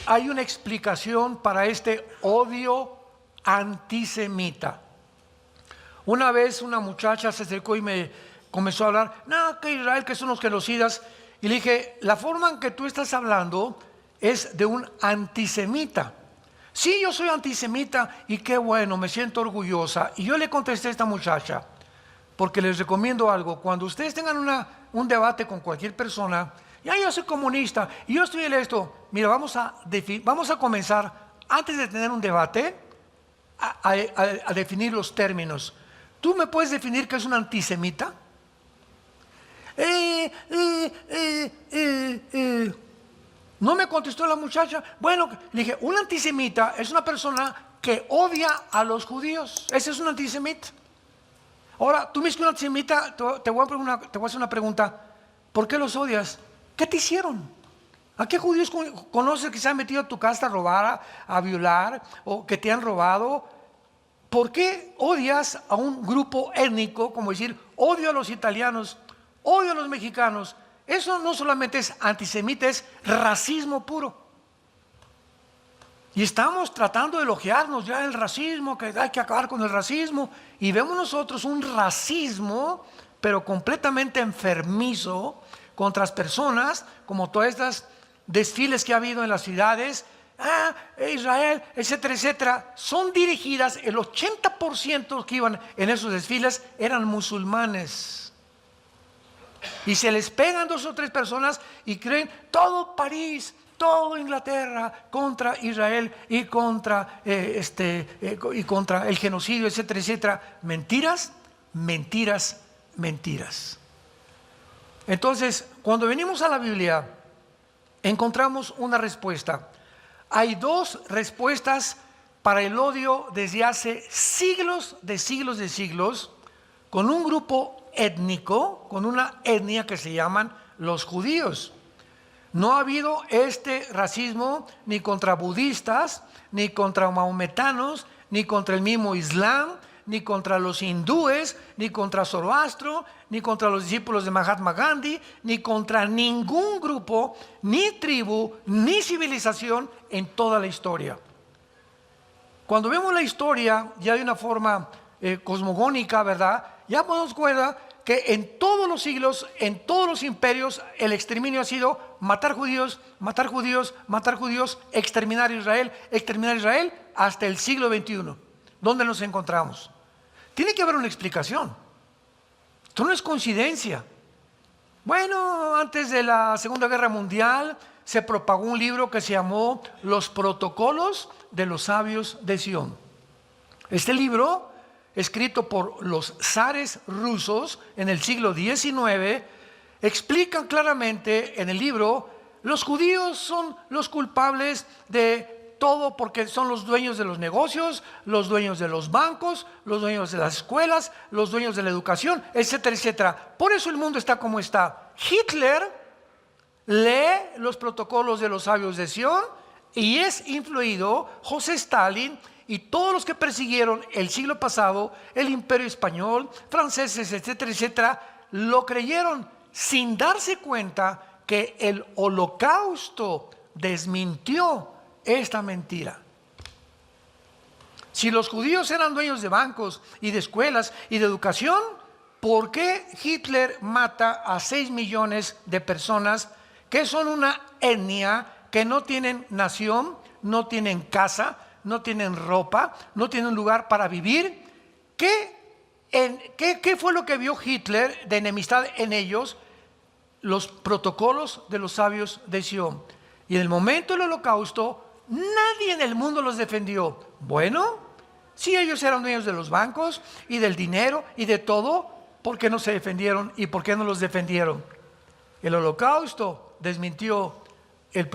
hay una explicación para este odio antisemita. Una vez una muchacha se acercó y me comenzó a hablar, no, que Israel, que son los genocidas. Y le dije, la forma en que tú estás hablando es de un antisemita. Sí, yo soy antisemita y qué bueno, me siento orgullosa. Y yo le contesté a esta muchacha, porque les recomiendo algo, cuando ustedes tengan un debate con cualquier persona, ya yo soy comunista y yo estoy en esto, mira, vamos a comenzar, antes de tener un debate, a definir los términos. ¿Tú me puedes definir qué es un antisemita? No me contestó la muchacha. Bueno, le dije, un antisemita es una persona que odia a los judíos. Ese es un antisemita. Ahora, tú mismo un antisemita, te voy a hacer una pregunta. ¿Por qué los odias? ¿Qué te hicieron? ¿A qué judíos conoces que se han metido a tu casa a robar, a violar, o que te han robado? ¿Por qué odias a un grupo étnico, como decir, odio a los italianos, odio a los mexicanos? Eso no solamente es antisemita, es racismo puro. Y estamos tratando de elogiarnos ya el racismo, que hay que acabar con el racismo. Y vemos nosotros un racismo, pero completamente enfermizo, contra las personas, como todas estas desfiles que ha habido en las ciudades, Israel, etcétera, etcétera, son dirigidas, el 80% que iban en esos desfiles eran musulmanes. Y se les pegan 2 o 3 personas y creen todo París, todo Inglaterra contra Israel y contra el genocidio, etcétera, etcétera. Mentiras, mentiras, mentiras. Entonces, cuando venimos a la Biblia, encontramos una respuesta. Hay 2 respuestas para el odio desde hace siglos de siglos de siglos, con un grupo étnico, con una etnia que se llaman los judíos. No ha habido este racismo ni contra budistas, ni contra mahometanos, ni contra el mismo Islam, ni contra los hindúes, ni contra Zoroastro, ni contra los discípulos de Mahatma Gandhi, ni contra ningún grupo, ni tribu, ni civilización en toda la historia. Cuando vemos la historia ya de una forma cosmogónica, ¿verdad? Ya podemos cuenta que en todos los siglos, en todos los imperios, el exterminio ha sido matar judíos, matar judíos, matar judíos, exterminar Israel hasta el siglo XXI. ¿Dónde nos encontramos? Tiene que haber una explicación. Esto no es coincidencia. Bueno, antes de la Segunda Guerra Mundial se propagó un libro que se llamó Los Protocolos de los Sabios de Sion. Este libro, escrito por los zares rusos en el siglo XIX, explican claramente en el libro, los judíos son los culpables de todo porque son los dueños de los negocios, los dueños de los bancos, los dueños de las escuelas, los dueños de la educación, etcétera, etcétera. Por eso el mundo está como está. Hitler lee los protocolos de los sabios de Sion y es influido José Stalin y todos los que persiguieron el siglo pasado, el imperio español, franceses, etcétera, etcétera, lo creyeron sin darse cuenta que el holocausto desmintió esta mentira. Si los judíos eran dueños de bancos y de escuelas y de educación, ¿por qué Hitler mata a 6 millones de personas que son una etnia que no tienen nación, no tienen casa, no tienen ropa, no tienen un lugar para vivir? ¿Qué fue lo que vio Hitler de enemistad en ellos? Los protocolos de los sabios de Sion. Y en el momento del holocausto, nadie en el mundo los defendió. Bueno, si ellos eran dueños de los bancos y del dinero y de todo, ¿por qué no se defendieron y por qué no los defendieron? El holocausto desmintió los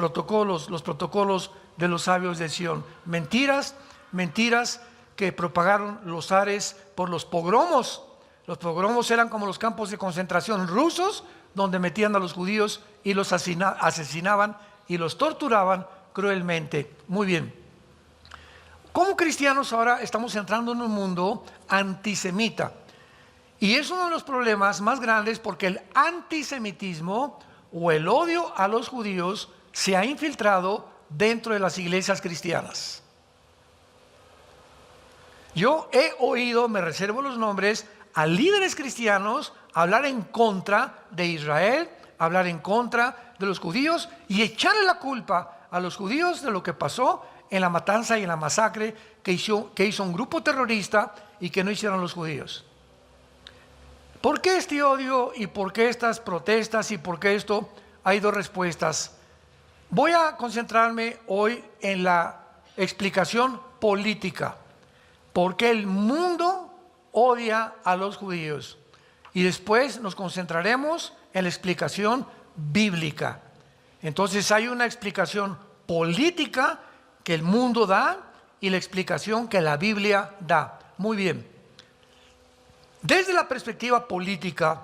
protocolos de los sabios de Sion. Mentiras, mentiras que propagaron los zares por los pogromos. Los pogromos eran como los campos de concentración rusos, donde metían a los judíos y los asesinaban y los torturaban cruelmente. Muy bien. Como cristianos ahora estamos entrando en un mundo antisemita. Y es uno de los problemas más grandes porque el antisemitismo o el odio a los judíos se ha infiltrado dentro de las iglesias cristianas. Yo he oído, me reservo los nombres, a líderes cristianos hablar en contra de Israel, hablar en contra de los judíos y echarle la culpa a los judíos de lo que pasó en la matanza y en la masacre que hizo un grupo terrorista y que no hicieron los judíos. ¿Por qué este odio y por qué estas protestas y por qué esto? Hay dos respuestas. Voy a concentrarme hoy en la explicación política. ¿Por qué el mundo odia a los judíos? Y después nos concentraremos en la explicación bíblica. Entonces hay una explicación política que el mundo da y la explicación que la Biblia da. Muy bien. Desde la perspectiva política,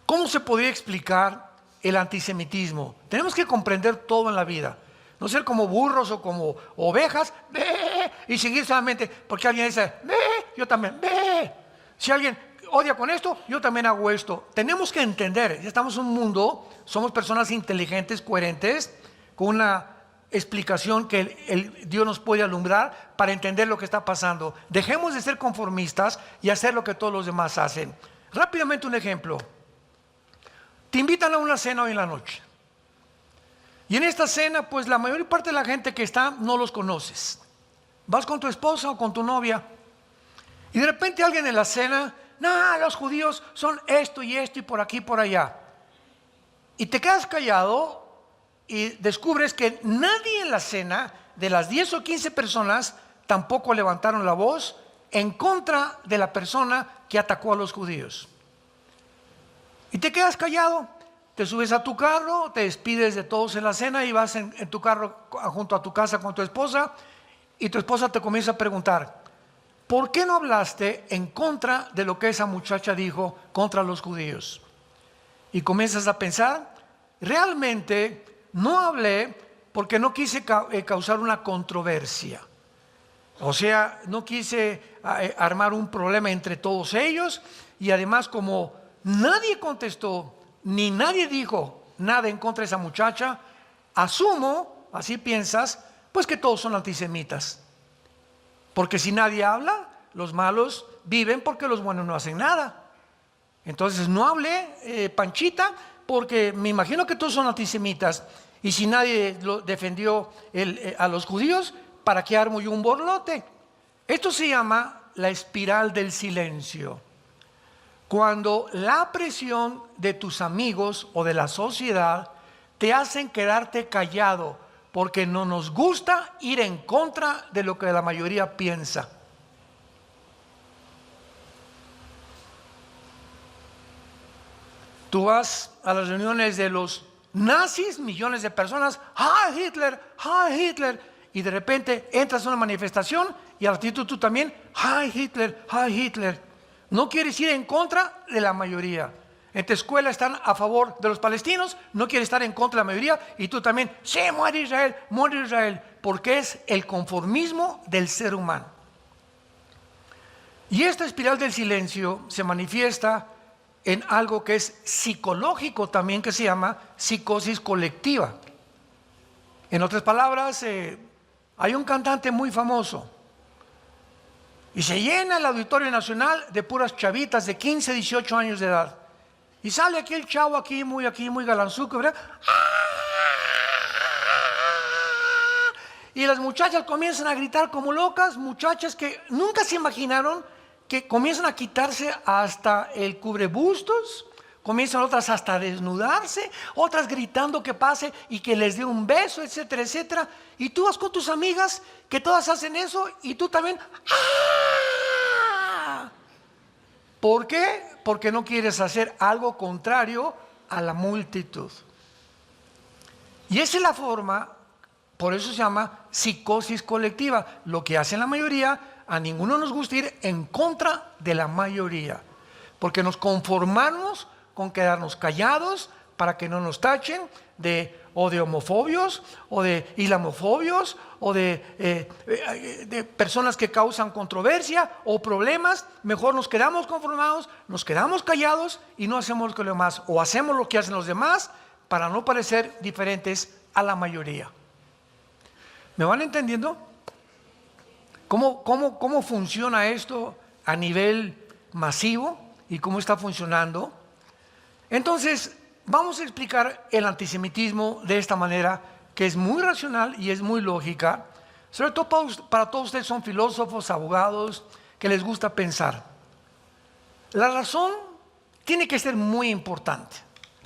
¿cómo se podría explicar el antisemitismo? Tenemos que comprender todo en la vida. No ser como burros o como ovejas, ¡bé! Y seguir solamente porque alguien dice, ¡bé! Yo también, ¡bé! Si alguien odia con esto, yo también hago esto. Tenemos que entender, ya estamos en un mundo, somos personas inteligentes, coherentes, con una explicación que Dios nos puede alumbrar para entender lo que está pasando. Dejemos de ser conformistas y hacer lo que todos los demás hacen. Rápidamente un ejemplo. Te invitan a una cena hoy en la noche. Y en esta cena, pues la mayor parte de la gente que está no los conoces. Vas con tu esposa o con tu novia y de repente alguien en la cena, no, los judíos son esto y por aquí y por allá. Y te quedas callado y descubres que nadie en la cena, de las 10 o 15 personas, tampoco levantaron la voz en contra de la persona que atacó a los judíos. Y te quedas callado. Te subes a tu carro, te despides de todos en la cena y vas en tu carro junto a tu casa con tu esposa y tu esposa te comienza a preguntar, ¿por qué no hablaste en contra de lo que esa muchacha dijo contra los judíos? Y comienzas a pensar, realmente no hablé porque no quise causar una controversia. O sea, no quise armar un problema entre todos ellos y además como nadie contestó ni nadie dijo nada en contra de esa muchacha, asumo, así piensas, pues que todos son antisemitas. Porque si nadie habla, los malos viven porque los buenos no hacen nada. Entonces no hablé, Panchita, porque me imagino que todos son antisemitas. Y si nadie defendió a los judíos, ¿para qué armo yo un borlote? Esto se llama la espiral del silencio. Cuando la presión de tus amigos o de la sociedad te hacen quedarte callado porque no nos gusta ir en contra de lo que la mayoría piensa. Tú vas a las reuniones de los nazis, millones de personas, ¡Heil Hitler! ¡Heil Hitler! Y de repente entras a una manifestación y al ratito tú también, ¡Heil Hitler! ¡Heil Hitler! No quieres ir en contra de la mayoría. En tu escuela están a favor de los palestinos, no quieres estar en contra de la mayoría y tú también, sí, muere Israel, porque es el conformismo del ser humano. Y esta espiral del silencio se manifiesta en algo que es psicológico también, que se llama psicosis colectiva. En otras palabras, hay un cantante muy famoso y se llena el Auditorio Nacional de puras chavitas de 15, 18 años de edad. Y sale aquí el chavo aquí muy galanzuco, ¿verdad? Y las muchachas comienzan a gritar como locas, muchachas que nunca se imaginaron que comienzan a quitarse hasta el cubrebustos, comienzan otras hasta a desnudarse, otras gritando que pase y que les dé un beso, etcétera, etcétera. Y tú vas con tus amigas que todas hacen eso y tú también. ¡Ah! ¿Por qué? Porque no quieres hacer algo contrario a la multitud. Y esa es la forma, por eso se llama psicosis colectiva. Lo que hace la mayoría, a ninguno nos gusta ir en contra de la mayoría, porque nos conformamos con quedarnos callados para que no nos tachen de homofobios o de islamofobios o de personas que causan controversia o problemas. Mejor nos quedamos conformados, nos quedamos callados y no hacemos lo demás, o hacemos lo que hacen los demás para no parecer diferentes a la mayoría. ¿Me van entendiendo? ¿Cómo funciona esto a nivel masivo y cómo está funcionando? Entonces, vamos a explicar el antisemitismo de esta manera, que es muy racional y es muy lógica. Sobre todo para todos ustedes son filósofos, abogados, que les gusta pensar. La razón tiene que ser muy importante,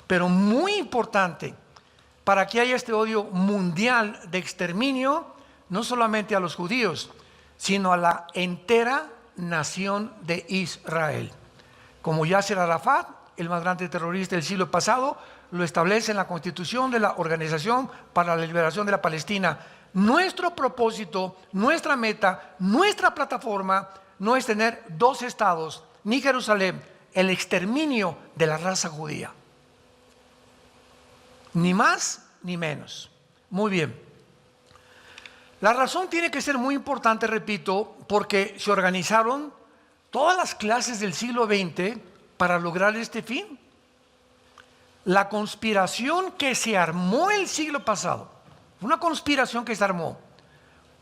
pero muy importante para que haya este odio mundial de exterminio, no solamente a los judíos, sino a la entera nación de Israel. Como Yasser Arafat, el más grande terrorista del siglo pasado, lo establece en la Constitución de la Organización para la Liberación de la Palestina. Nuestro propósito, nuestra meta, nuestra plataforma no es tener dos estados, ni Jerusalén, el exterminio de la raza judía. Ni más ni menos. Muy bien. La razón tiene que ser muy importante, repito, porque se organizaron todas las clases del siglo XX para lograr este fin. La conspiración que se armó el siglo pasado, una conspiración que se armó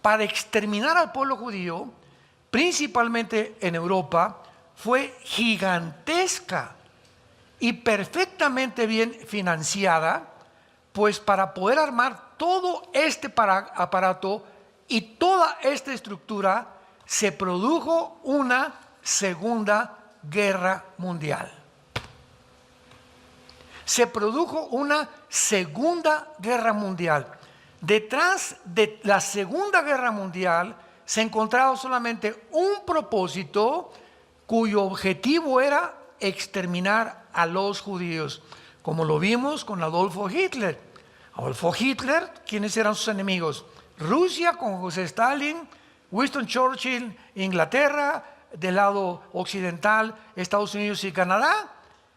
para exterminar al pueblo judío, principalmente en Europa, fue gigantesca y perfectamente bien financiada, pues para poder armar todo este aparato y toda esta estructura, se produjo una Segunda Guerra Mundial. Se produjo una Segunda Guerra Mundial. Detrás de la Segunda Guerra Mundial se encontraba solamente un propósito cuyo objetivo era exterminar a los judíos, como lo vimos con Adolfo Hitler. Adolfo Hitler, ¿quiénes eran sus enemigos? Rusia con José Stalin, Winston Churchill, Inglaterra, del lado occidental, Estados Unidos y Canadá,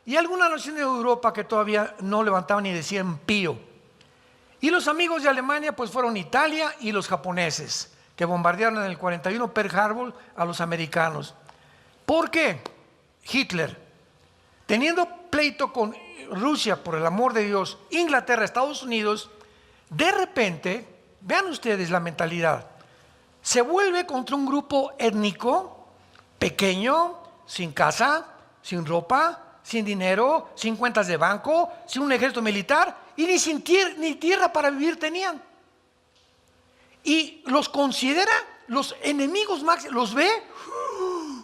y algunas naciones de Europa que todavía no levantaban ni decían pío. Y los amigos de Alemania pues fueron Italia y los japoneses, que bombardearon en el 41 Pearl Harbor a los americanos. ¿Por qué Hitler, teniendo pleito con Rusia, por el amor de Dios, Inglaterra, Estados Unidos, de repente, vean ustedes la mentalidad, se vuelve contra un grupo étnico, pequeño, sin casa, sin ropa, sin dinero, sin cuentas de banco, sin un ejército militar y ni tierra para vivir tenían? Y los considera los enemigos máximos, los ve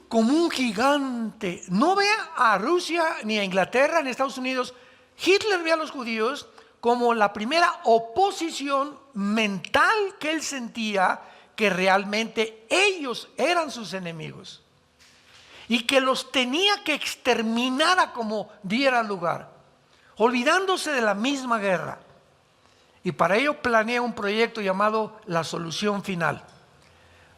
como un gigante. No ve a Rusia, ni a Inglaterra, ni a Estados Unidos. Hitler ve a los judíos como la primera oposición mental que él sentía, que realmente ellos eran sus enemigos y que los tenía que exterminar a como diera lugar, olvidándose de la misma guerra. Y para ello planea un proyecto llamado La Solución Final,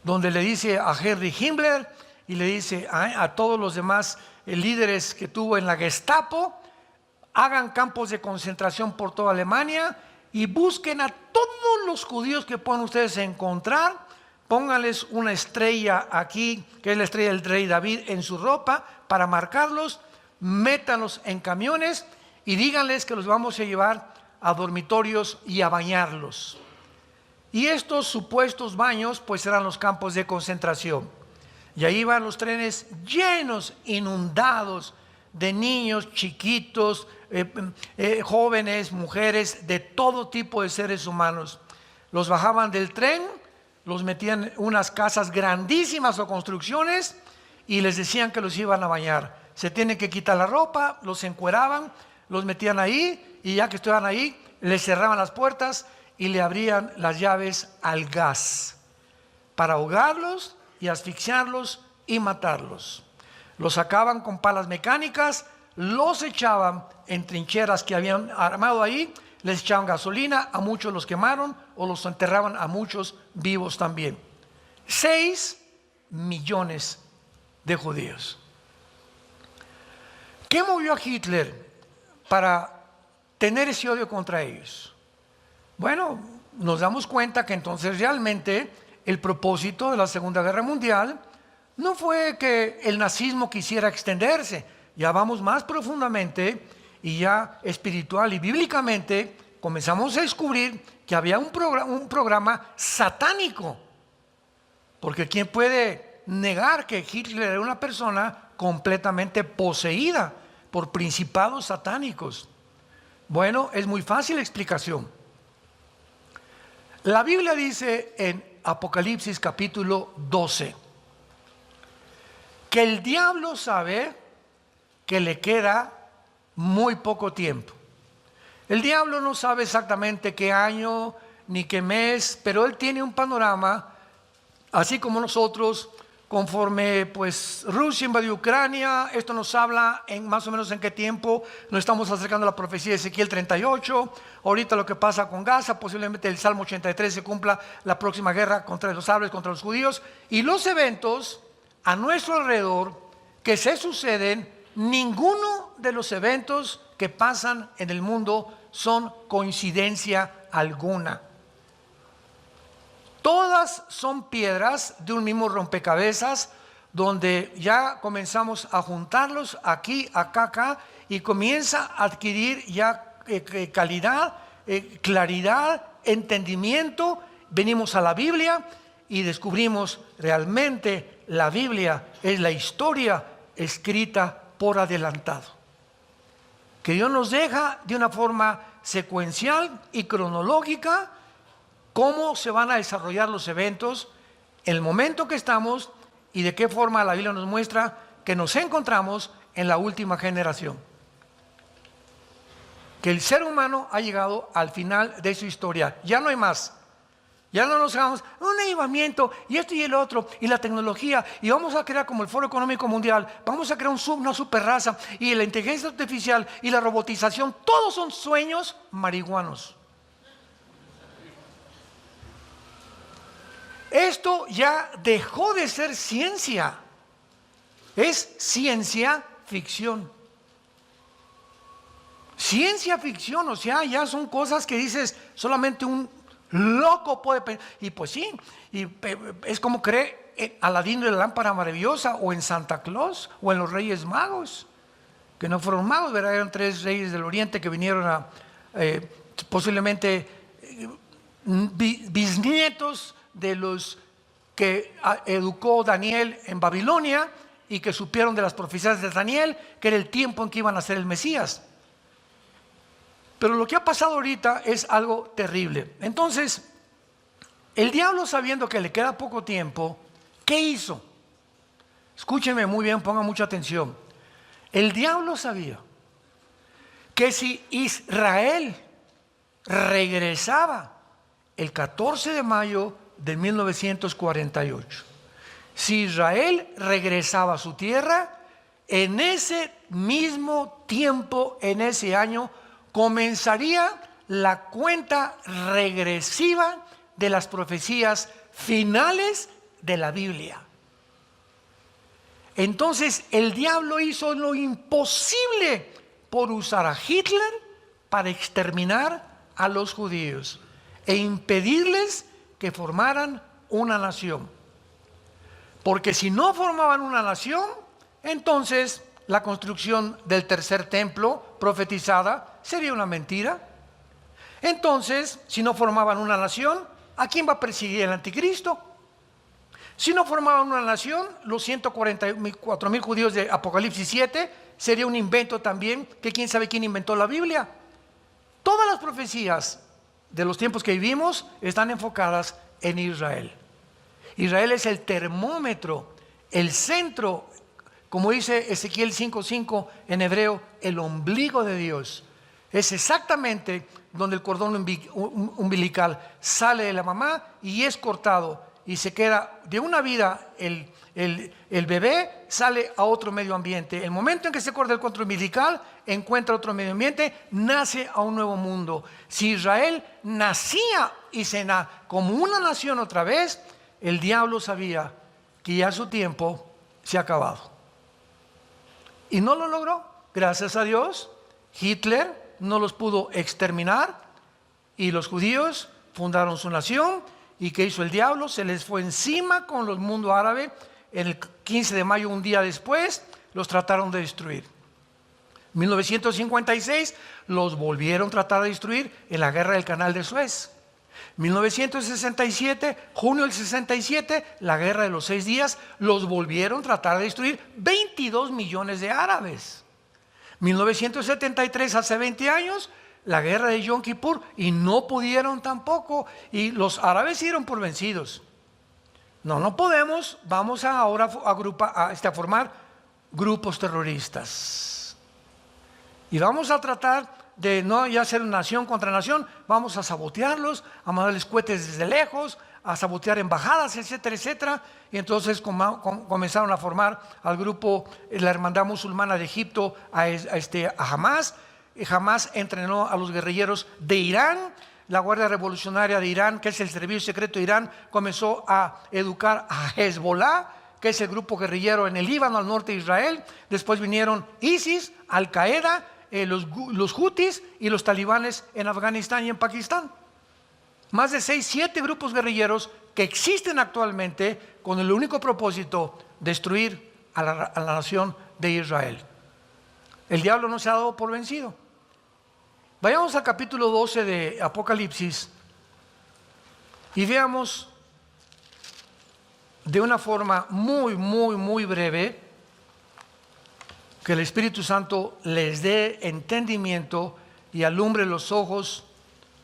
donde le dice a Henry Himmler y le dice a todos los demás líderes que tuvo en la Gestapo: hagan campos de concentración por toda Alemania y busquen a todos los judíos que puedan ustedes encontrar, pónganles una estrella aquí, que es la estrella del rey David, en su ropa para marcarlos, métanlos en camiones y díganles que los vamos a llevar a dormitorios y a bañarlos. Y estos supuestos baños pues eran los campos de concentración. Y ahí van los trenes llenos, inundados de niños chiquitos, jóvenes, mujeres, de todo tipo de seres humanos. Los bajaban del tren, los metían en unas casas grandísimas o construcciones y les decían que los iban a bañar. Se tienen que quitar la ropa, los encueraban, los metían ahí y ya que estaban ahí, les cerraban las puertas y le abrían las llaves al gas para ahogarlos y asfixiarlos y matarlos. Los sacaban con palas mecánicas, los echaban en trincheras que habían armado ahí, les echaban gasolina, a muchos los quemaron o los enterraban a muchos vivos también. 6 millones de judíos. ¿Qué movió a Hitler para tener ese odio contra ellos? Bueno, nos damos cuenta que entonces realmente el propósito de la Segunda Guerra Mundial no fue que el nazismo quisiera extenderse. Ya vamos más profundamente y ya espiritual y bíblicamente comenzamos a descubrir que había un programa satánico. Porque ¿quién puede negar que Hitler era una persona completamente poseída por principados satánicos? Bueno, es muy fácil la explicación. La Biblia dice en Apocalipsis capítulo 12 que el diablo sabe que le queda muy poco tiempo. El diablo no sabe exactamente qué año ni qué mes, pero él tiene un panorama, así como nosotros, conforme pues Rusia invadió Ucrania. Esto nos habla en más o menos en qué tiempo nos estamos acercando a la profecía de Ezequiel 38. Ahorita lo que pasa con Gaza, posiblemente el Salmo 83 se cumpla, la próxima guerra contra los árabes, contra los judíos. Y los eventos a nuestro alrededor que se suceden, ninguno de los eventos que pasan en el mundo son coincidencia alguna. Todas son piedras de un mismo rompecabezas, donde ya comenzamos a juntarlos aquí, acá, acá, y comienza a adquirir ya calidad, claridad, entendimiento. Venimos a la Biblia y descubrimos realmente la Biblia es la historia escrita por adelantado, que Dios nos deja de una forma secuencial y cronológica cómo se van a desarrollar los eventos, el momento que estamos y de qué forma la Biblia nos muestra que nos encontramos en la última generación. Que el ser humano ha llegado al final de su historia. Ya no hay más. Ya no nos hagamos un avivamiento y esto y el otro y la tecnología y vamos a crear como el Foro Económico Mundial, vamos a crear una superraza y la inteligencia artificial y la robotización. Todos son sueños marihuanos. Esto ya dejó de ser ciencia, es ciencia ficción. Ciencia ficción, o sea, ya son cosas que dices, solamente un loco puede pensar. Y pues sí, y es como cree en Aladino y la lámpara maravillosa, o en Santa Claus, o en los Reyes Magos, que no fueron magos, ¿verdad? Eran 3 reyes del Oriente que vinieron a posiblemente bisnietos de los que educó Daniel en Babilonia y que supieron de las profecías de Daniel, que era el tiempo en que iban a ser el Mesías. Pero lo que ha pasado ahorita es algo terrible. Entonces, el diablo, sabiendo que le queda poco tiempo, ¿qué hizo? Escúchenme muy bien, pongan mucha atención. El diablo sabía que si Israel regresaba el 14 de mayo de 1948, si Israel regresaba a su tierra, en ese mismo tiempo, en ese año, comenzaría la cuenta regresiva de las profecías finales de la Biblia. Entonces el diablo hizo lo imposible por usar a Hitler para exterminar a los judíos e impedirles que formaran una nación. Porque si no formaban una nación, entonces la construcción del tercer templo profetizada sería una mentira. Entonces, si no formaban una nación, ¿a quién va a perseguir el anticristo? Si no formaban una nación, los 144,000 judíos de Apocalipsis 7 sería un invento también, que quién sabe quién inventó la Biblia. Todas las profecías de los tiempos que vivimos están enfocadas en Israel. Israel es el termómetro, el centro, como dice Ezequiel 5:5 en hebreo, el ombligo de Dios. Es exactamente donde el cordón umbilical sale de la mamá y es cortado y se queda de una vida. El bebé sale a otro medio ambiente. El momento en que se corta el cordón umbilical, encuentra otro medio ambiente, nace a un nuevo mundo. Si Israel nacía y se como una nación otra vez, el diablo sabía que ya su tiempo se ha acabado. Y no lo logró. Gracias a Dios, Hitler no los pudo exterminar y los judíos fundaron su nación. ¿Y qué hizo el diablo? Se les fue encima con el mundo árabe. En el 15 de mayo, un día después, los trataron de destruir. En 1956 los volvieron a tratar de destruir en la guerra del Canal de Suez. 1967, junio del 67, la guerra de los 6 días, los volvieron a tratar de destruir 22 millones de árabes. 1973, hace 20 años, la guerra de Yom Kippur, y no pudieron tampoco, y los árabes se dieron por vencidos. No podemos, vamos ahora a formar grupos terroristas. Y vamos a tratar de no ya ser nación contra nación, vamos a sabotearlos, a mandarles cohetes desde lejos, a sabotear embajadas, etcétera, etcétera. Y entonces comenzaron a formar al grupo, la Hermandad Musulmana de Egipto, a Hamas. Y Hamas entrenó a los guerrilleros de Irán. La Guardia Revolucionaria de Irán, que es el servicio secreto de Irán, comenzó a educar a Hezbollah, que es el grupo guerrillero en el Líbano, al norte de Israel. Después vinieron ISIS, Al-Qaeda, los Houthis y los talibanes en Afganistán y en Pakistán. Más de 6, 7 grupos guerrilleros que existen actualmente con el único propósito de destruir a la nación de Israel. El diablo no se ha dado por vencido. Vayamos al capítulo 12 de Apocalipsis y veamos de una forma muy breve, que el Espíritu Santo les dé entendimiento y alumbre los ojos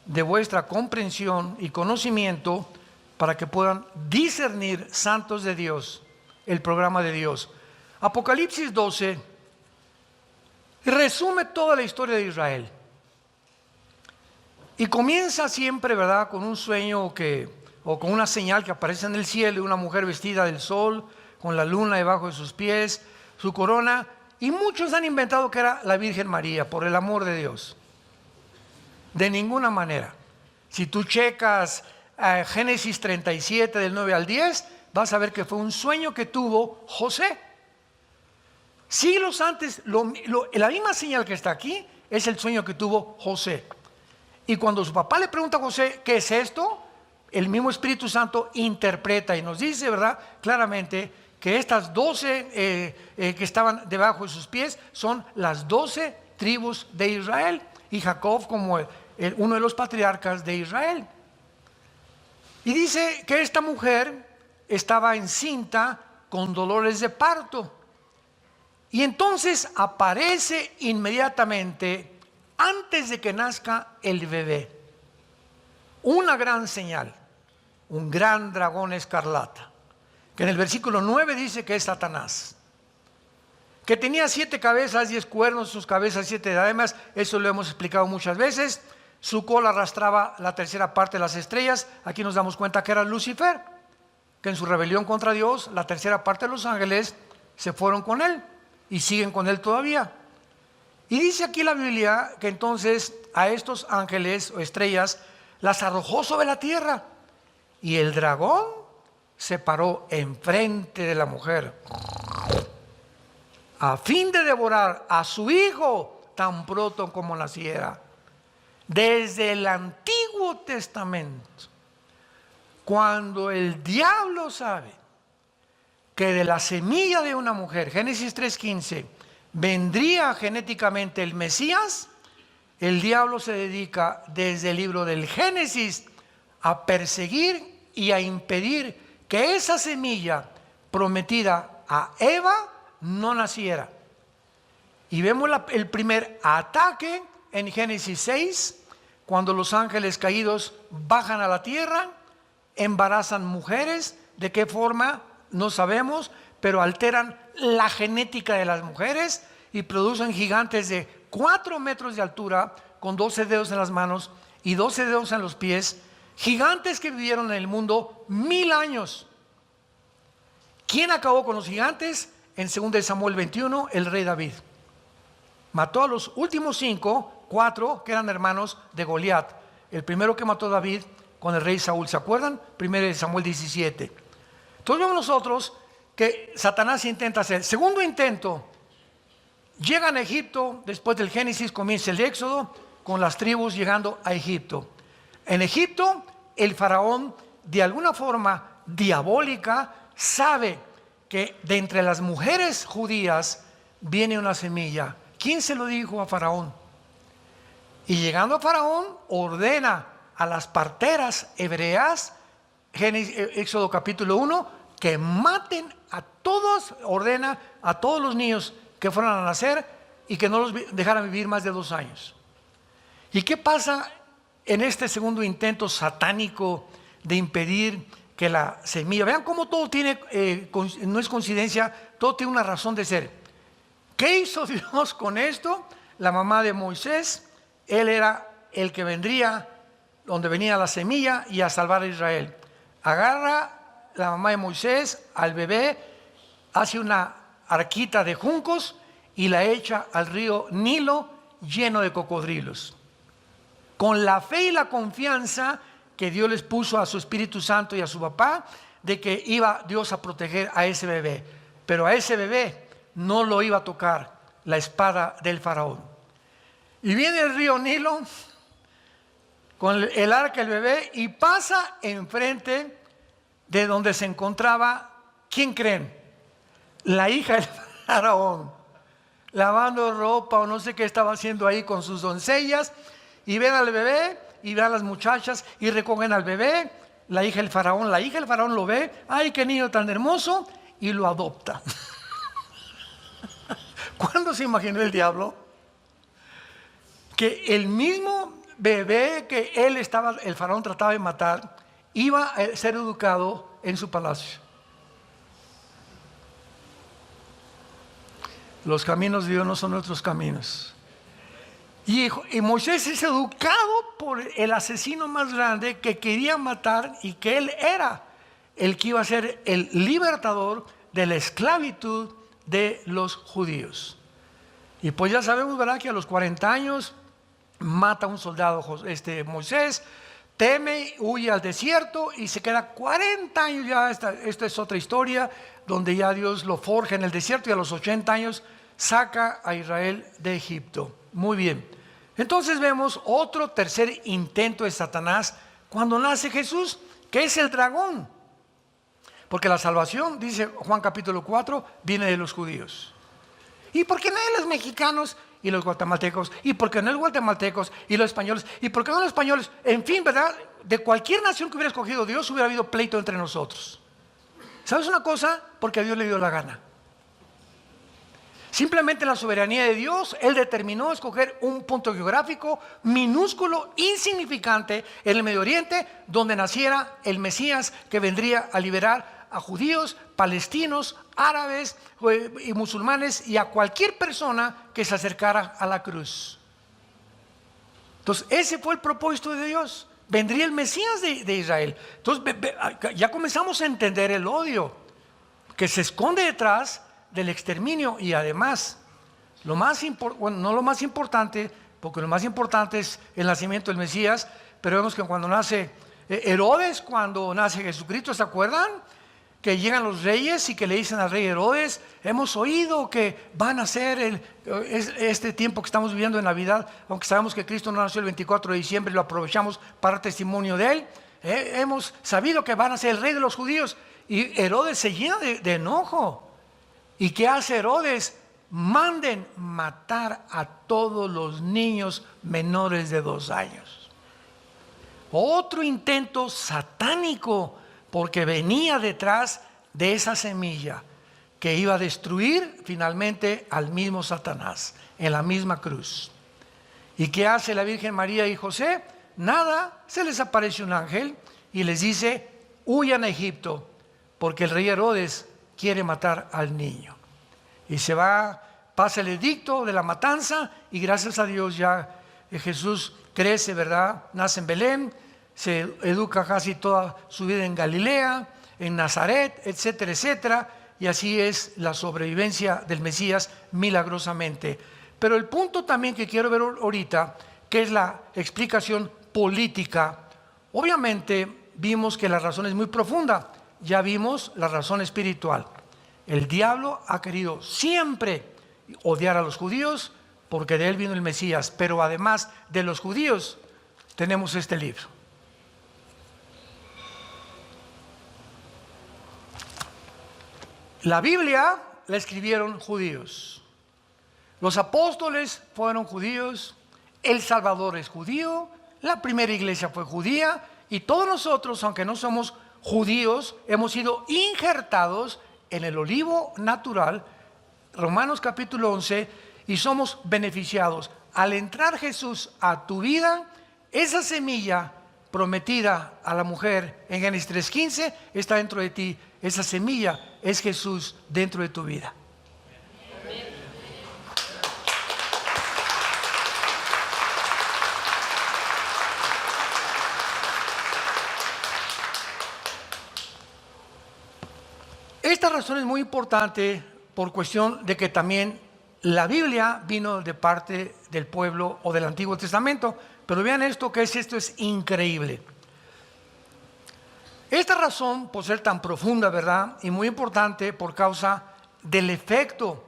de vuestra comprensión y conocimiento para que puedan discernir, santos de Dios, el programa de Dios. Apocalipsis 12 resume toda la historia de Israel y comienza siempre, ¿verdad?, con un sueño o con una señal que aparece en el cielo, una mujer vestida del sol, con la luna debajo de sus pies, su corona. Y muchos han inventado que era la Virgen María, por el amor de Dios. De ninguna manera. Si tú checas Génesis 37 del 9 al 10, vas a ver que fue un sueño que tuvo José. Siglos antes, la misma señal que está aquí es el sueño que tuvo José. Y cuando su papá le pregunta a José, ¿qué es esto?, el mismo Espíritu Santo interpreta y nos dice, ¿verdad?, claramente que estas 12 que estaban debajo de sus pies son las 12 tribus de Israel, y Jacob como uno de los patriarcas de Israel. Y dice que esta mujer estaba encinta con dolores de parto, y entonces aparece inmediatamente, antes de que nazca el bebé, una gran señal, un gran dragón escarlata, que en el versículo 9 dice que es Satanás, que tenía 7 cabezas, 10 cuernos, sus cabezas 7 diademas. Eso lo hemos explicado muchas veces. Su cola arrastraba la tercera parte de las estrellas. Aquí nos damos cuenta que era Lucifer, que en su rebelión contra Dios, la tercera parte de los ángeles se fueron con él y siguen con él todavía. Y dice aquí la Biblia que entonces a estos ángeles o estrellas las arrojó sobre la tierra, y el dragón se paró enfrente de la mujer a fin de devorar a su hijo tan pronto como naciera. Desde el Antiguo Testamento, cuando el diablo sabe que de la semilla de una mujer, Génesis 3:15, vendría genéticamente el Mesías, el diablo se dedica desde el libro del Génesis a perseguir y a impedir que esa semilla prometida a Eva no naciera. Y vemos el primer ataque en Génesis 6, cuando los ángeles caídos bajan a la tierra, embarazan mujeres. ¿De qué forma? No sabemos, pero alteran la genética de las mujeres y producen gigantes de 4 metros de altura, con 12 dedos en las manos y 12 dedos en los pies, gigantes que vivieron en el mundo 1000 años. ¿Quién acabó con los gigantes? En 2 Samuel 21, el rey David. Mató a los últimos 4 que eran hermanos de Goliat. El primero que mató David con el rey Saúl, ¿se acuerdan? 1 Samuel 17. Entonces vemos nosotros que Satanás intenta hacer. Segundo intento, llegan a Egipto. Después del Génesis comienza el Éxodo, con las tribus llegando a Egipto. En Egipto, el faraón, de alguna forma diabólica, sabe que de entre las mujeres judías viene una semilla. ¿Quién se lo dijo a Faraón? Y llegando a Faraón, ordena a las parteras hebreas, Éxodo capítulo 1, que maten a todos, ordena a todos los niños que fueran a nacer y que no los dejaran vivir más de 2 años. ¿Y qué pasa en este segundo intento satánico de impedir que la semilla? Vean cómo todo tiene, no es coincidencia, todo tiene una razón de ser. ¿Qué hizo Dios con esto? La mamá de Moisés, él era el que vendría, donde venía la semilla y a salvar a Israel. Agarra la mamá de Moisés al bebé, hace una arquita de juncos y la echa al río Nilo lleno de cocodrilos. Con la fe y la confianza que Dios les puso a su Espíritu Santo y a su papá, de que iba Dios a proteger a ese bebé. Pero a ese bebé no lo iba a tocar la espada del faraón. Y viene el río Nilo con el arca del bebé y pasa enfrente de donde se encontraba, ¿quién creen? La hija del faraón, lavando ropa o no sé qué estaba haciendo ahí con sus doncellas, y ven al bebé y ven a las muchachas y recogen al bebé. La hija del faraón lo ve, ay, qué niño tan hermoso, y lo adopta. ¿Cuándo se imaginó el diablo que el mismo bebé que el faraón trataba de matar, iba a ser educado en su palacio? Los caminos de Dios no son nuestros caminos. Y Moisés es educado por el asesino más grande que quería matar, y que él era el que iba a ser el libertador de la esclavitud de los judíos. Y pues ya sabemos, ¿verdad?, que a los 40 años mata a un soldado Moisés, teme, huye al desierto y se queda 40 años. Ya esta es otra historia, donde ya Dios lo forja en el desierto, y a los 80 años saca a Israel de Egipto. Muy bien, entonces vemos otro tercer intento de Satanás cuando nace Jesús, que es el dragón. Porque la salvación, dice Juan capítulo 4, viene de los judíos. ¿Y por qué no de los mexicanos y los guatemaltecos? ¿Y por qué no los guatemaltecos y los españoles? ¿Y por qué no los españoles? En fin, ¿verdad? De cualquier nación que hubiera escogido Dios, hubiera habido pleito entre nosotros. ¿Sabes una cosa? Porque a Dios le dio la gana. Simplemente la soberanía de Dios, Él determinó escoger un punto geográfico minúsculo, insignificante, en el Medio Oriente, donde naciera el Mesías que vendría a liberar a judíos, palestinos, árabes y musulmanes, y a cualquier persona que se acercara a la cruz. Entonces ese fue el propósito de Dios. Vendría el Mesías de Israel. Entonces ya comenzamos a entender el odio que se esconde detrás del exterminio. Y además, no lo más importante, porque lo más importante es el nacimiento del Mesías, pero vemos que cuando nace Herodes, cuando nace Jesucristo, ¿se acuerdan? Que llegan los reyes y que le dicen al rey Herodes: hemos oído que van a nacer este tiempo que estamos viviendo en Navidad, aunque sabemos que Cristo no nació el 24 de diciembre y lo aprovechamos para testimonio de Él. Hemos sabido que van a ser el rey de los judíos. Y Herodes se llena de enojo. ¿Y qué hace Herodes? Manden matar a todos los niños menores de 2 años. Otro intento satánico, porque venía detrás de esa semilla que iba a destruir finalmente al mismo Satanás en la misma cruz. ¿Y qué hace la Virgen María y José? Nada, se les aparece un ángel y les dice: huyan a Egipto, porque el rey Herodes quiere matar al niño. Y se va, pasa el edicto de la matanza, y gracias a Dios ya Jesús crece, ¿verdad? Nace en Belén, se educa casi toda su vida en Galilea, en Nazaret, etcétera, etcétera, y así es la sobrevivencia del Mesías milagrosamente. Pero el punto también que quiero ver ahorita, que es la explicación política, obviamente vimos que la razón es muy profunda. Ya vimos la razón espiritual. El diablo ha querido siempre odiar a los judíos, porque de él vino el Mesías. Pero además de los judíos, tenemos este libro. La Biblia la escribieron judíos. Los apóstoles fueron judíos. El Salvador es judío. La primera iglesia fue judía y todos nosotros, aunque no somos judíos, hemos sido injertados en el olivo natural, Romanos capítulo 11, y somos beneficiados. Al entrar Jesús a tu vida, esa semilla prometida a la mujer en Génesis 3:15 está dentro de ti. Esa semilla es Jesús dentro de tu vida. Esta razón es muy importante por cuestión de que también la Biblia vino de parte del pueblo o del Antiguo Testamento. Pero vean esto, que es esto, es increíble. Esta razón, por ser tan profunda, ¿verdad? Y muy importante por causa del efecto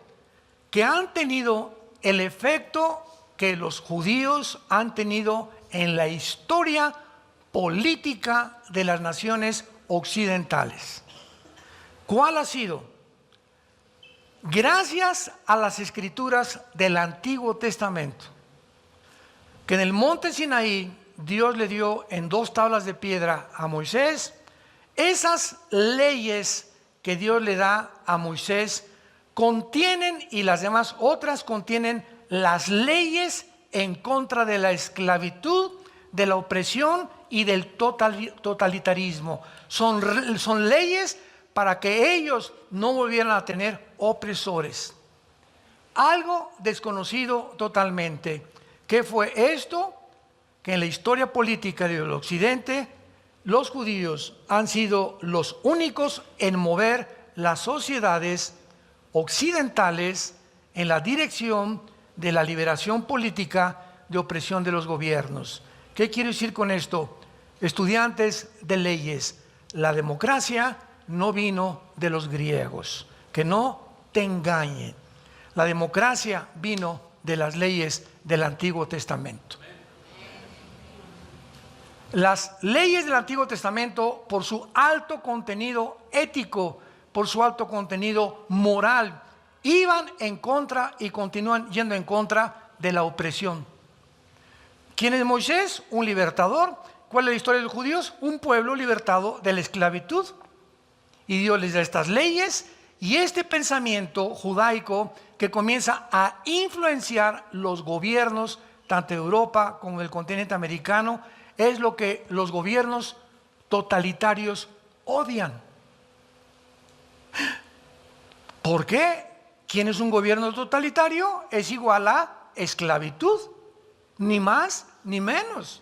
que han tenido, el efecto que los judíos han tenido en la historia política de las naciones occidentales. ¿Cuál ha sido? Gracias a las escrituras del Antiguo Testamento, que en el monte Sinaí Dios le dio en 2 tablas de piedra a Moisés, esas leyes que Dios le da a Moisés contienen, y las demás otras contienen, las leyes en contra de la esclavitud, de la opresión y del totalitarismo. Son leyes para que ellos no volvieran a tener opresores. Algo desconocido totalmente. ¿Qué fue esto? Que en la historia política del Occidente, los judíos han sido los únicos en mover las sociedades occidentales en la dirección de la liberación política de opresión de los gobiernos. ¿Qué quiero decir con esto? Estudiantes de leyes, la democracia no vino de los griegos, que no te engañen. La democracia vino de las leyes del Antiguo Testamento. Las leyes del Antiguo Testamento, por su alto contenido ético, por su alto contenido moral, iban en contra y continúan yendo en contra de la opresión. ¿Quién es Moisés? Un libertador. ¿Cuál es la historia de los judíos? Un pueblo libertado de la esclavitud. Y Dios les da estas leyes y este pensamiento judaico que comienza a influenciar los gobiernos, tanto de Europa como del continente americano, es lo que los gobiernos totalitarios odian. ¿Por qué? ¿Quién es un gobierno totalitario? Es igual a esclavitud, ni más ni menos.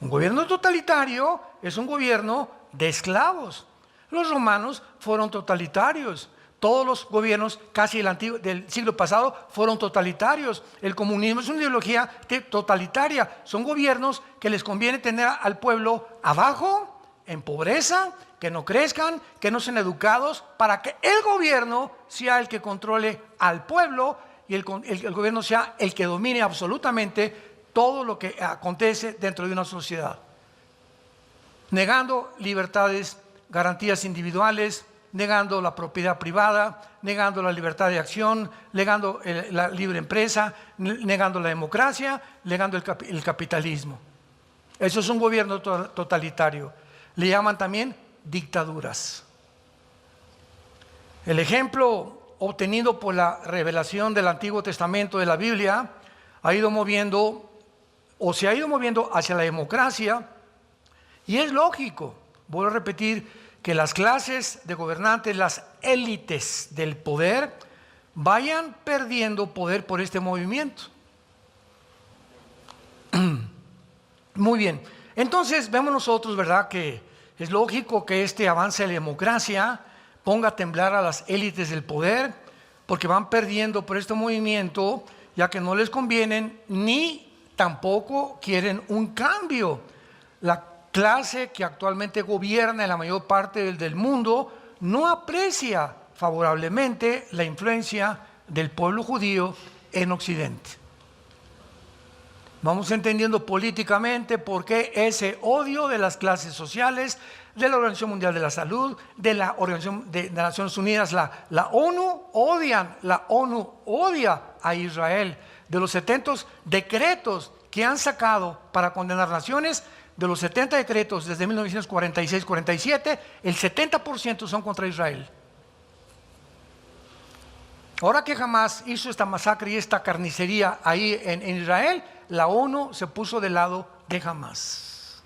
Un gobierno totalitario es un gobierno de esclavos. Los romanos fueron totalitarios. Todos los gobiernos casi del siglo pasado fueron totalitarios. El comunismo es una ideología totalitaria. Son gobiernos que les conviene tener al pueblo abajo, en pobreza, que no crezcan, que no sean educados, para que el gobierno sea el que controle al pueblo y el gobierno sea el que domine absolutamente todo lo que acontece dentro de una sociedad. Negando libertades, garantías individuales, negando la propiedad privada, negando la libertad de acción, negando la libre empresa, negando la democracia, negando el capitalismo. Eso es un gobierno totalitario. Le llaman también dictaduras. El ejemplo obtenido por la revelación del Antiguo Testamento de la Biblia ha ido moviendo, o se ha ido moviendo hacia la democracia, y es lógico, voy a repetir, que las clases de gobernantes, las élites del poder, vayan perdiendo poder por este movimiento. Muy bien, entonces vemos nosotros, ¿verdad?, que es lógico que este avance de la democracia ponga a temblar a las élites del poder, porque van perdiendo por este movimiento, ya que no les convienen ni tampoco quieren un cambio. La clase que actualmente gobierna en la mayor parte del mundo no aprecia favorablemente la influencia del pueblo judío en Occidente. Vamos entendiendo políticamente por qué ese odio de las clases sociales, de la Organización Mundial de la Salud, de la Organización de Naciones Unidas, la ONU odia a Israel. De los 70 decretos que han sacado para condenar naciones, de los 70 decretos desde 1946-47, el 70% son contra Israel. Ahora que Hamás hizo esta masacre y esta carnicería ahí en Israel, la ONU se puso del lado de Hamás.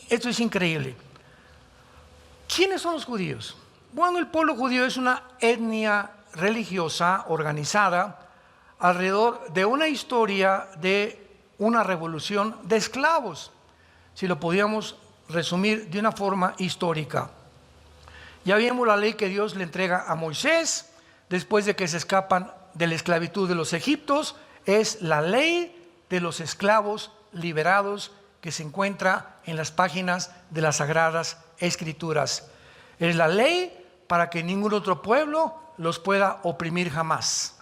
Esto es increíble. ¿Quiénes son los judíos? Bueno, el pueblo judío es una etnia religiosa organizada alrededor de una historia de una revolución de esclavos, si lo podíamos resumir de una forma histórica. Ya vimos la ley que Dios le entrega a Moisés después de que se escapan de la esclavitud de los egipcios. Es la ley de los esclavos liberados que se encuentra en las páginas de las Sagradas Escrituras. Es la ley para que ningún otro pueblo los pueda oprimir jamás.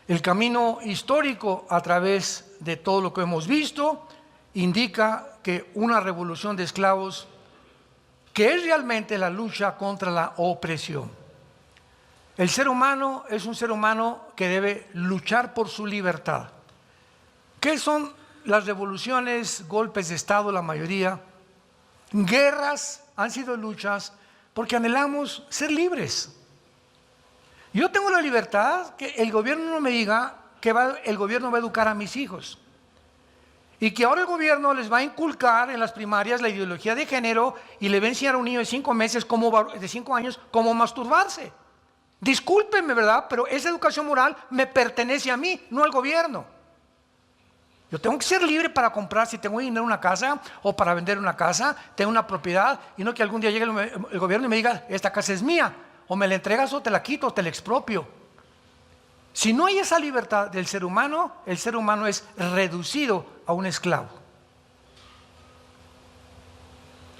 El camino histórico a través de todo lo que hemos visto indica que una revolución de esclavos, que es realmente la lucha contra la opresión. El ser humano es un ser humano que debe luchar por su libertad. ¿Qué son las revoluciones, golpes de Estado, la mayoría? Guerras han sido luchas porque anhelamos ser libres. Yo tengo la libertad que el gobierno no me diga que el gobierno va a educar a mis hijos. Y que ahora el gobierno les va a inculcar en las primarias la ideología de género y le va a enseñar a un niño de 5 meses, de 5 años, cómo masturbarse. Discúlpenme, ¿verdad? Pero esa educación moral me pertenece a mí, no al gobierno. Yo tengo que ser libre para comprar, si tengo dinero en una casa o para vender una casa, tengo una propiedad, y no que algún día llegue el gobierno y me diga, esta casa es mía, o me la entregas o te la quito o te la expropio. Si no hay esa libertad del ser humano, el ser humano es reducido a un esclavo.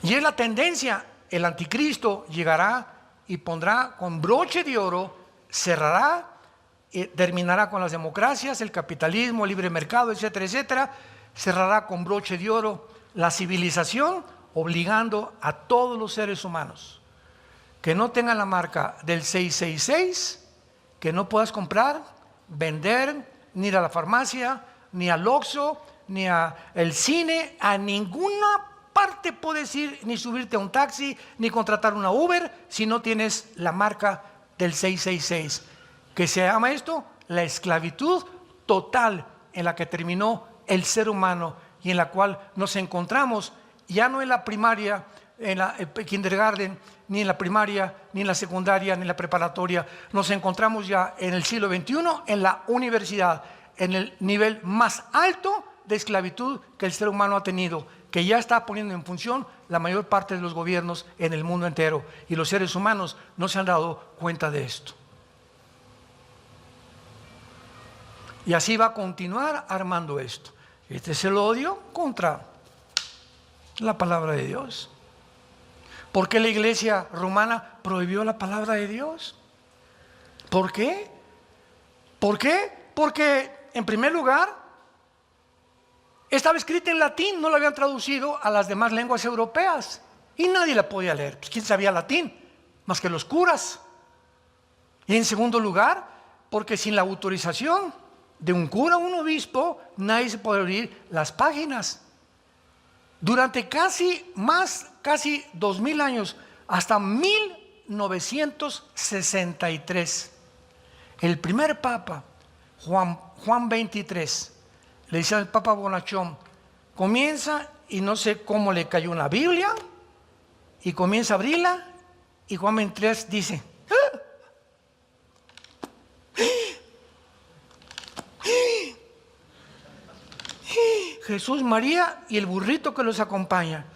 Y es la tendencia, el anticristo llegará y pondrá con broche de oro, cerrará, terminará con las democracias, el capitalismo, el libre mercado, etcétera, etcétera, cerrará con broche de oro la civilización, obligando a todos los seres humanos que no tengan la marca del 666, que no puedas comprar, vender, ni ir a la farmacia, ni al Oxxo, ni al cine, a ninguna parte puedes ir, ni subirte a un taxi, ni contratar una Uber, si no tienes la marca del 666. ¿Qué se llama esto? La esclavitud total en la que terminó el ser humano y en la cual nos encontramos ya no en la primaria, en la kindergarten, ni en la primaria, ni en la secundaria, ni en la preparatoria. Nos encontramos ya en el siglo XXI, en la universidad, en el nivel más alto de esclavitud que el ser humano ha tenido, que ya está poniendo en función la mayor parte de los gobiernos en el mundo entero, y los seres humanos no se han dado cuenta de esto. Y así va a continuar armando esto. Este es el odio contra la palabra de Dios. ¿Por qué la iglesia romana prohibió la palabra de Dios? ¿Por qué? ¿Por qué? Porque, en primer lugar, estaba escrita en latín, no la habían traducido a las demás lenguas europeas y nadie la podía leer. Pues, ¿quién sabía latín? Más que los curas. Y en segundo lugar, porque sin la autorización de un cura o un obispo, nadie se puede abrir las páginas. Durante casi 2000 años, hasta 1963, el primer papa, Juan XXIII, le dice al Papa Bonachón, comienza, y no sé cómo le cayó una Biblia, y comienza a abrirla, y Juan XXIII dice, Jesús, María y el burrito que los acompaña,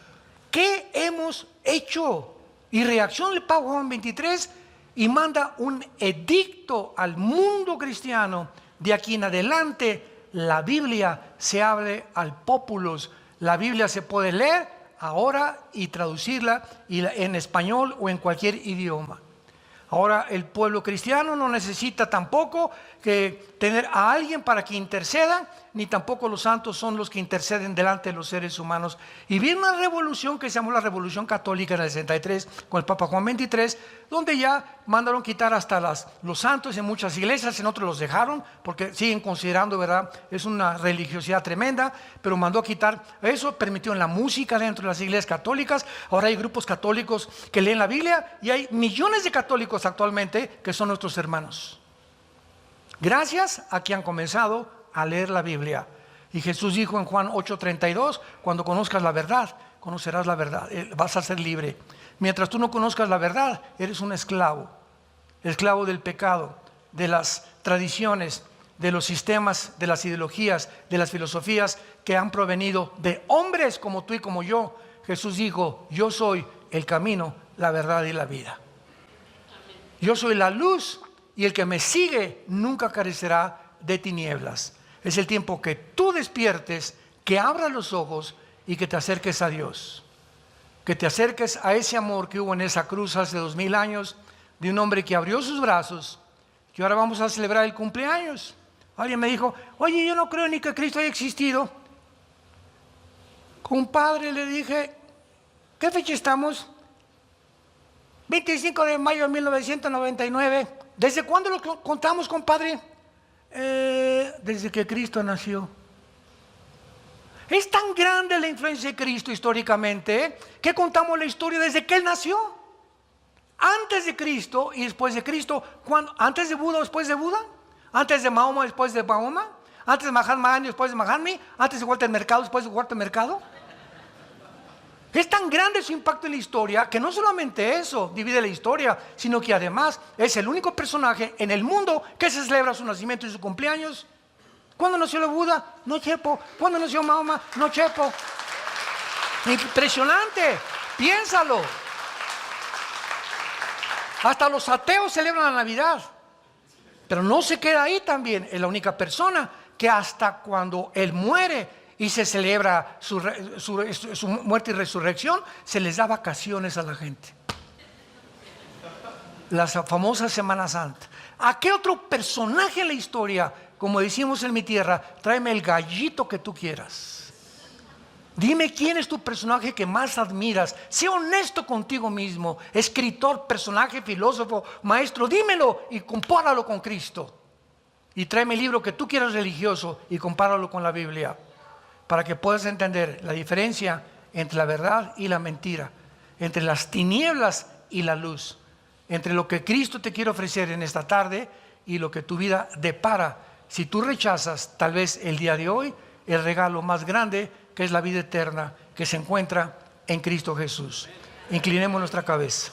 ¿qué hemos hecho? Y reacciona el Papa Juan XXIII y manda un edicto al mundo cristiano. De aquí en adelante la Biblia se abre al populus. La Biblia se puede leer ahora y traducirla en español o en cualquier idioma. Ahora el pueblo cristiano no necesita tampoco que tener a alguien para que interceda, ni tampoco los santos son los que interceden delante de los seres humanos. Y viene una revolución que se llamó la Revolución Católica en el 63 con el Papa Juan XXIII, donde ya mandaron quitar hasta los santos en muchas iglesias, en otros los dejaron porque siguen considerando, ¿verdad? Es una religiosidad tremenda, pero mandó a quitar eso, permitió la música dentro de las iglesias católicas. Ahora hay grupos católicos que leen la Biblia y hay millones de católicos actualmente que son nuestros hermanos. Gracias a que han comenzado a leer la Biblia. Y Jesús dijo en Juan 8:32, cuando conozcas la verdad, conocerás la verdad, vas a ser libre. Mientras tú no conozcas la verdad, eres un esclavo del pecado, de las tradiciones, de los sistemas, de las ideologías, de las filosofías que han provenido de hombres como tú y como yo. Jesús dijo, yo soy el camino, la verdad y la vida. Yo soy la luz y el que me sigue nunca carecerá de tinieblas. Es el tiempo que tú despiertes, que abras los ojos y que te acerques a Dios. Que te acerques a ese amor que hubo en esa cruz hace 2000 años, de un hombre que abrió sus brazos, que ahora vamos a celebrar el cumpleaños. Alguien me dijo, oye, yo no creo ni que Cristo haya existido. Compadre, le dije, ¿qué fecha estamos? 25 de mayo de 1999. ¿Desde cuándo lo contamos, compadre? Desde que Cristo nació. Es tan grande la influencia de Cristo históricamente que contamos la historia desde que Él nació. Antes de Cristo y después de Cristo. ¿Antes de Buda o después de Buda? ¿Antes de Mahoma después de Mahoma? ¿Antes de Mahatma Gandhi después de Mahatma? ¿Antes de Walter Mercado después de Walter Mercado? Es tan grande su impacto en la historia que no solamente eso divide la historia, sino que además es el único personaje en el mundo que se celebra su nacimiento y su cumpleaños. ¿Cuándo nació el Buda? No chepo. ¿Cuándo nació Mahoma? No chepo. Impresionante, piénsalo. Hasta los ateos celebran la Navidad, pero no se queda ahí también. Es la única persona que hasta cuando Él muere y se celebra su muerte y resurrección, se les da vacaciones a la gente. La famosa Semana Santa. ¿A qué otro personaje en la historia, como decimos en mi tierra, tráeme el gallito que tú quieras? Dime quién es tu personaje que más admiras. Sé honesto contigo mismo. Escritor, personaje, filósofo, maestro. Dímelo y compáralo con Cristo. Y tráeme el libro que tú quieras religioso y compáralo con la Biblia, para que puedas entender la diferencia entre la verdad y la mentira, entre las tinieblas y la luz, entre lo que Cristo te quiere ofrecer en esta tarde y lo que tu vida depara si tú rechazas tal vez el día de hoy el regalo más grande, que es la vida eterna que se encuentra en Cristo Jesús. Inclinemos nuestra cabeza.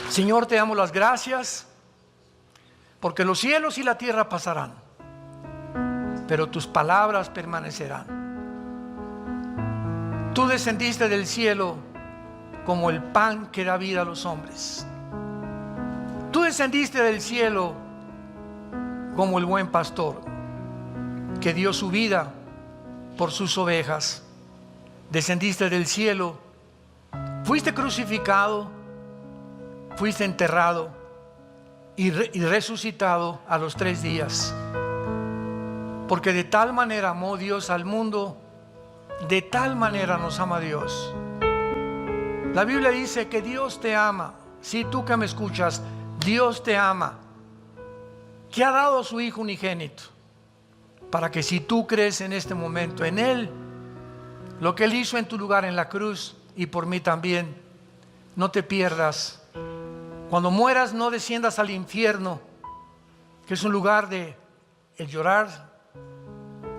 Señor, te damos las gracias, porque los cielos y la tierra pasarán, pero tus palabras permanecerán. Tú descendiste del cielo como el pan que da vida a los hombres. Tú descendiste del cielo como el buen pastor que dio su vida por sus ovejas. Descendiste del cielo, fuiste crucificado, fuiste enterrado y resucitado a los 3 días. Porque de tal manera amó Dios al mundo, de tal manera nos ama Dios. La Biblia dice que Dios te ama. Si tú que me escuchas, Dios te ama, que ha dado a su Hijo unigénito, para que si tú crees en este momento en Él, lo que Él hizo en tu lugar en la cruz y por mí también, no te pierdas. Cuando mueras no desciendas al infierno, que es un lugar de el llorar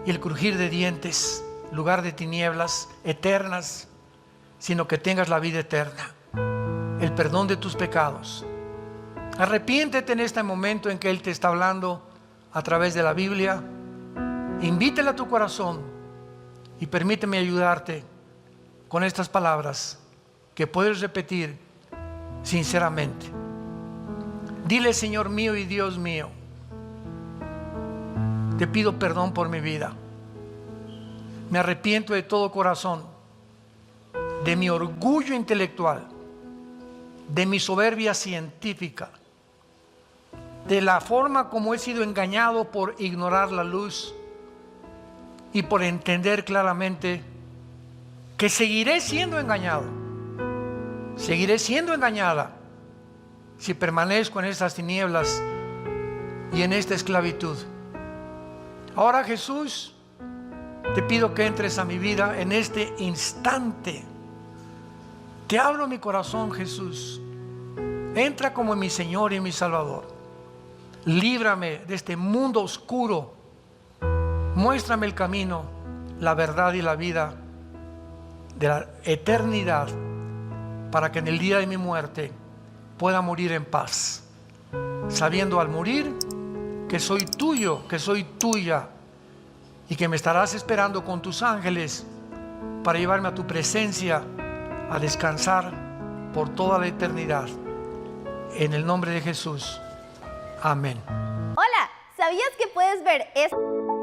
y el crujir de dientes, lugar de tinieblas eternas, sino que tengas la vida eterna, el perdón de tus pecados. Arrepiéntete en este momento en que Él te está hablando a través de la Biblia. Invítale a tu corazón y permíteme ayudarte con estas palabras que puedes repetir sinceramente. Dile: Señor mío y Dios mío, te pido perdón por mi vida. Me arrepiento de todo corazón de mi orgullo intelectual, de mi soberbia científica, de la forma como he sido engañado por ignorar la luz y por entender claramente que seguiré siendo engañado, seguiré siendo engañada si permanezco en estas tinieblas y en esta esclavitud. Ahora, Jesús, te pido que entres a mi vida en este instante. Te abro mi corazón, Jesús. Entra como mi Señor y mi Salvador. Líbrame de este mundo oscuro. Muéstrame el camino, la verdad y la vida de la eternidad, para que en el día de mi muerte pueda morir en paz, sabiendo al morir que soy tuyo, que soy tuya, y que me estarás esperando con tus ángeles para llevarme a tu presencia a descansar por toda la eternidad. En el nombre de Jesús. Amén. Hola, ¿sabías que puedes ver esto?